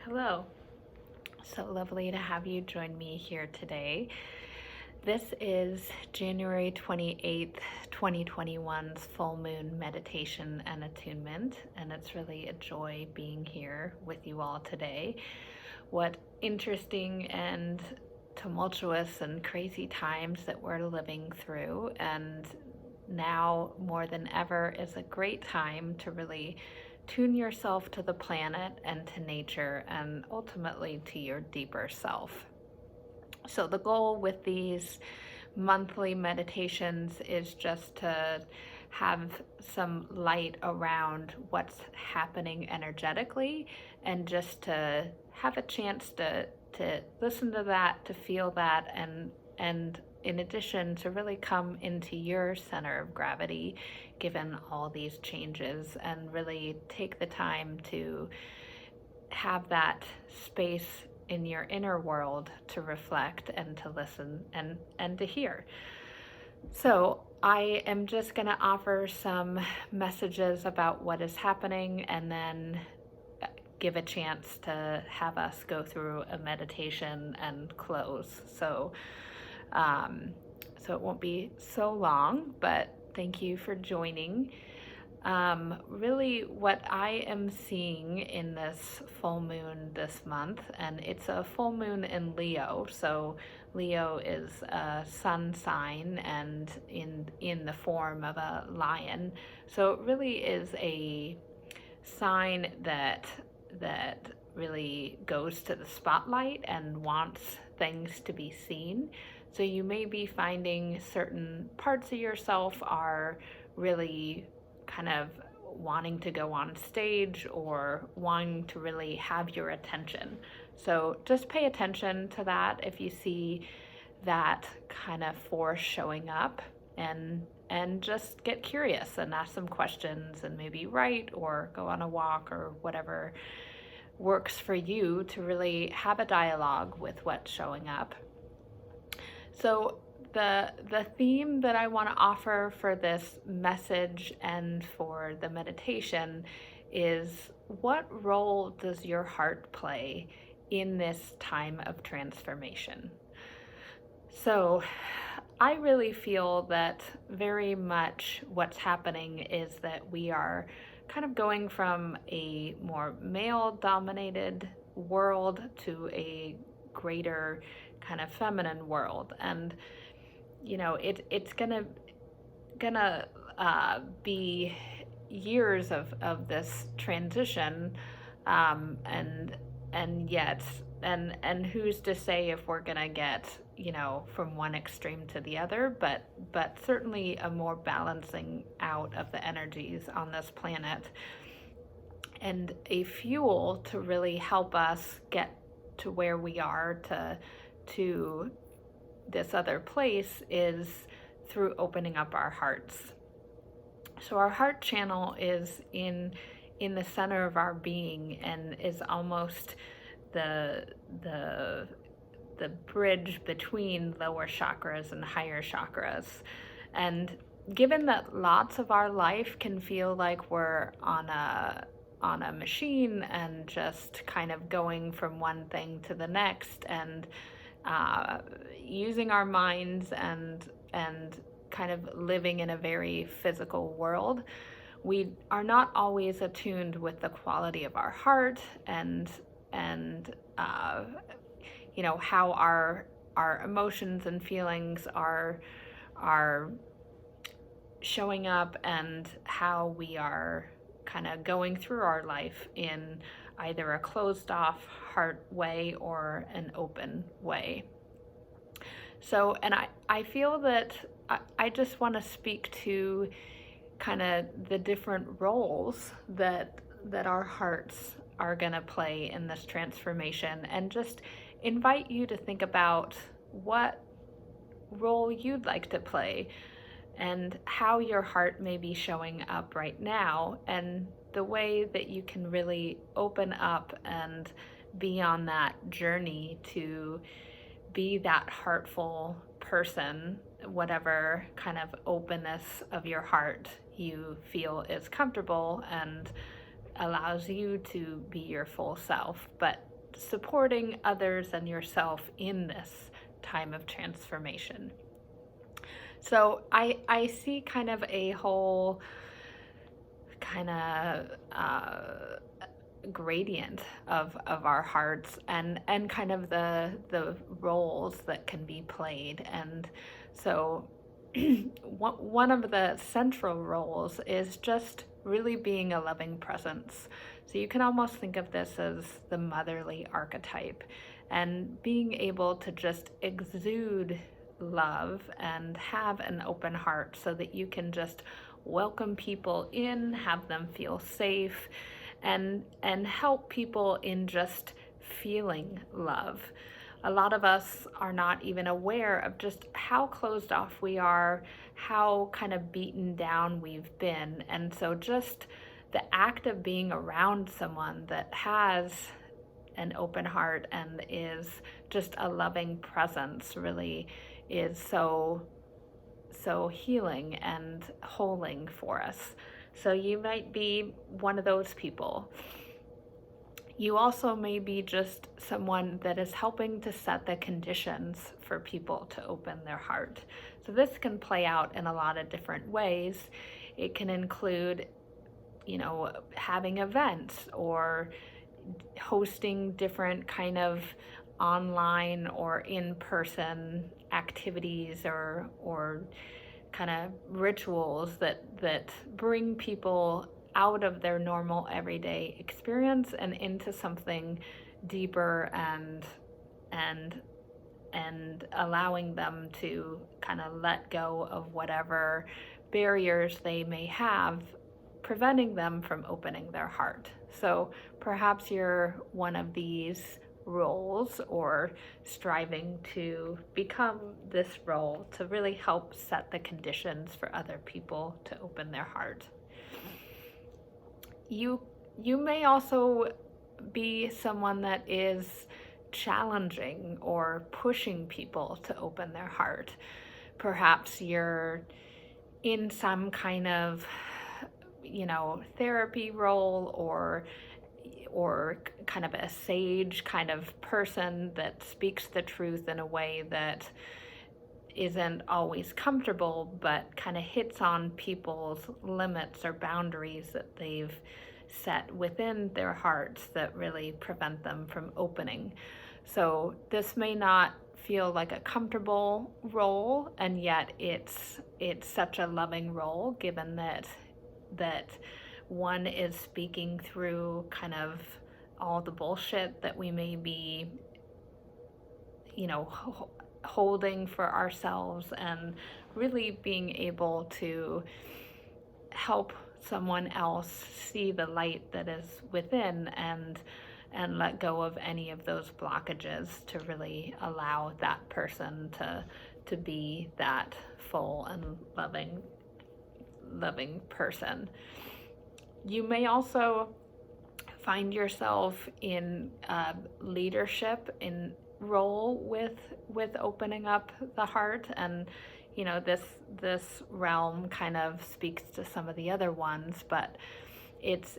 Hello. So lovely to have you join me here today. This is January 28th, 2021's full moon meditation and attunement, and it's really a joy being here with you all today. What interesting and tumultuous and crazy times that we're living through, and now more than ever is a great time to really tune yourself to the planet and to nature and ultimately to your deeper self. So the goal with these monthly meditations is just to have some light around what's happening energetically, and just to have a chance to listen to that, to feel that, and in addition to really come into your center of gravity given all these changes, and really take the time to have that space in your inner world to reflect and to listen and to hear. So I am just going to offer some messages about what is happening, and then give a chance to have us go through a meditation and close. So it won't be so long, but thank you for joining. Really what I am seeing in this full moon this month, and it's a full moon in Leo, so Leo is a sun sign and in the form of a lion. So it really is a sign that really goes to the spotlight and wants things to be seen. So you may be finding certain parts of yourself are really kind of wanting to go on stage or wanting to really have your attention. So just pay attention to that if you see that kind of force showing up, and just get curious and ask some questions, and maybe write or go on a walk or whatever works for you to really have a dialogue with what's showing up. So the theme that I want to offer for this message and for the meditation is, what role does your heart play in this time of transformation? So I really feel that very much what's happening is that we are kind of going from a more male-dominated world to a greater kind of feminine world. And you know, it's gonna be years of this transition, and yet and who's to say if we're gonna get, you know, from one extreme to the other, but certainly a more balancing out of the energies on this planet, and a fuel to really help us get to where we are to this other place is through opening up our hearts. So our heart channel is in the center of our being, and is almost the bridge between lower chakras and higher chakras. And given that lots of our life can feel like we're on a machine and just kind of going from one thing to the next, and using our minds and kind of living in a very physical world, we are not always attuned with the quality of our heart and you know, how our emotions and feelings are showing up, and how we are kind of going through our life in either a closed off heart way or an open way. So, and I feel that I just want to speak to kind of the different roles that our hearts are going to play in this transformation, and just invite you to think about what role you'd like to play, and how your heart may be showing up right now, and the way that you can really open up and be on that journey to be that heartful person, whatever kind of openness of your heart you feel is comfortable and allows you to be your full self. But supporting others and yourself in this time of transformation. So I see kind of a whole kind of gradient of our hearts, and kind of the roles that can be played. And so one of the central roles is just really being a loving presence. So you can almost think of this as the motherly archetype, and being able to just exude love and have an open heart so that you can just welcome people in, have them feel safe, and help people in just feeling love. A lot of us are not even aware of just how closed off we are, how kind of beaten down we've been. And so just the act of being around someone that has an open heart and is just a loving presence really is so healing and holding for us. So you might be one of those people. You also may be just someone that is helping to set the conditions for people to open their heart. So this can play out in a lot of different ways. It can include, having events or hosting different kind of online or in-person activities or kind of rituals that bring people out of their normal everyday experience and into something deeper, and allowing them to kind of let go of whatever barriers they may have preventing them from opening their heart. So perhaps you're one of these roles, or striving to become this role to really help set the conditions for other people to open their heart. You may also be someone that is challenging or pushing people to open their heart. Perhaps you're in some kind of therapy role, or kind of a sage kind of person that speaks the truth in a way that isn't always comfortable, but kind of hits on people's limits or boundaries that they've set within their hearts that really prevent them from opening. So this may not feel like a comfortable role, and yet it's such a loving role, given that one is speaking through kind of all the bullshit that we may be, holding for ourselves, and really being able to help someone else see the light that is within, and let go of any of those blockages to really allow that person to be that full and loving person. You may also find yourself in leadership in role with opening up the heart, and this realm kind of speaks to some of the other ones, but it's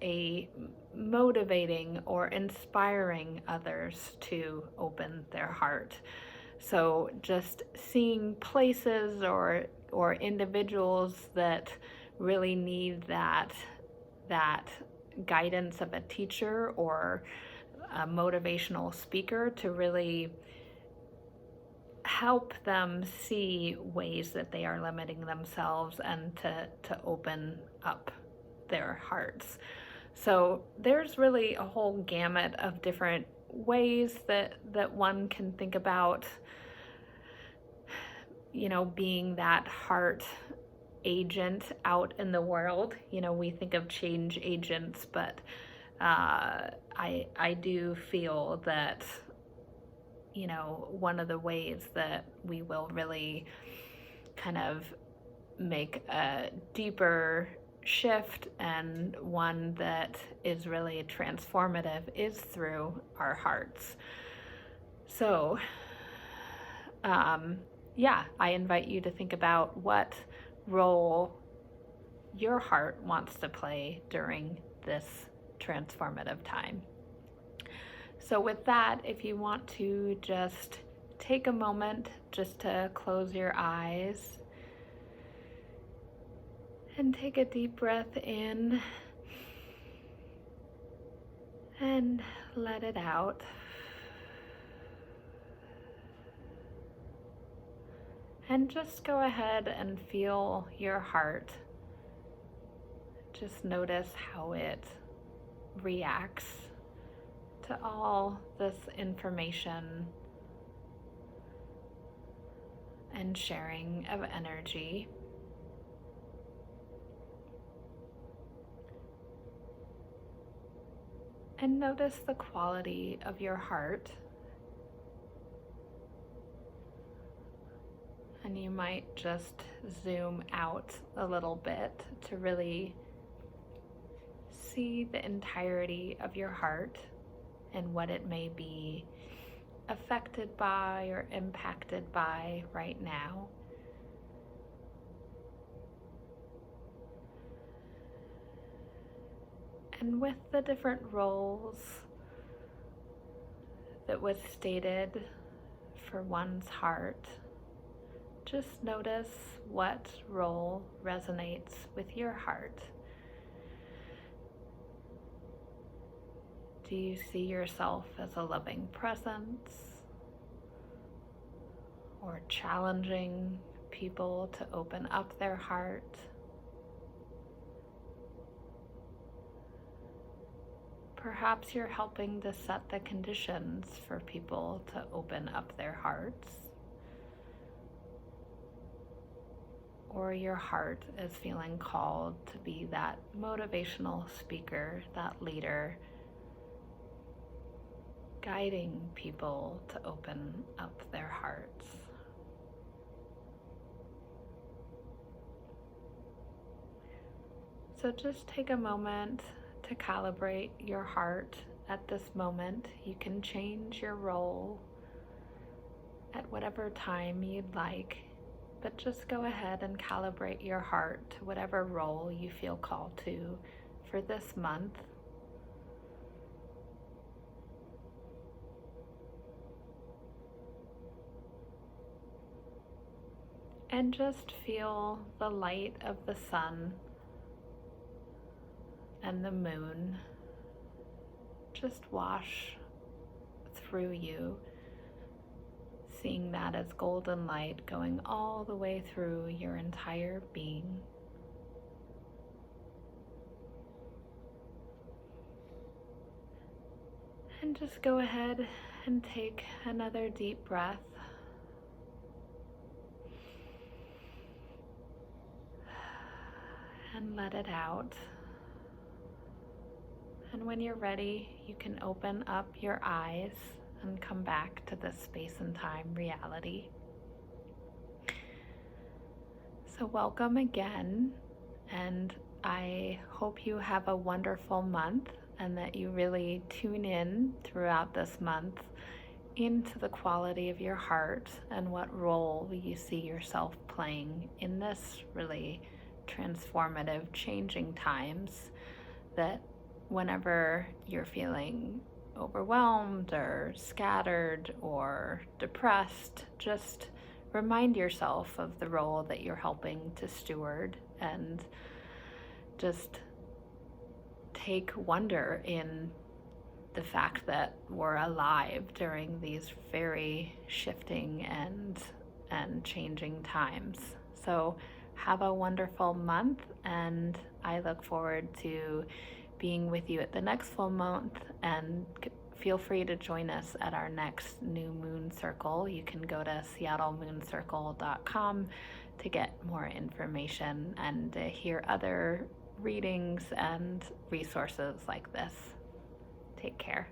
a motivating or inspiring others to open their heart. So just seeing places or individuals that really need that guidance of a teacher or a motivational speaker to really help them see ways that they are limiting themselves, and to open up their hearts. So there's really a whole gamut of different ways that one can think about, being that heart agent out in the world. We think of change agents, but I do feel that one of the ways that we will really kind of make a deeper shift, and one that is really transformative, is through our hearts. So I invite you to think about what role your heart wants to play during this transformative time. So with that, if you want to just take a moment just to close your eyes and take a deep breath in and let it out. And just go ahead and feel your heart. Just notice how it reacts to all this information and sharing of energy. And notice the quality of your heart. And you might just zoom out a little bit to really see the entirety of your heart and what it may be affected by or impacted by right now. And with the different roles that was stated for one's heart, just notice what role resonates with your heart. Do you see yourself as a loving presence or challenging people to open up their heart? Perhaps you're helping to set the conditions for people to open up their hearts. Or your heart is feeling called to be that motivational speaker, that leader, guiding people to open up their hearts. So just take a moment to calibrate your heart at this moment. You can change your role at whatever time you'd like, but just go ahead and calibrate your heart to whatever role you feel called to for this month. And just feel the light of the sun and the moon just wash through you, seeing that as golden light going all the way through your entire being. And just go ahead and take another deep breath. And let it out. And when you're ready, you can open up your eyes and come back to this space and time reality. So welcome again, and I hope you have a wonderful month and that you really tune in throughout this month into the quality of your heart and what role you see yourself playing in this really transformative, changing times, that whenever you're feeling overwhelmed or scattered or depressed, just remind yourself of the role that you're helping to steward, and just take wonder in the fact that we're alive during these very shifting and changing times. So have a wonderful month, and I look forward to being with you at the next full month, and feel free to join us at our next new moon circle. You can go to seattlemooncircle.com to get more information and to hear other readings and resources like this. Take care.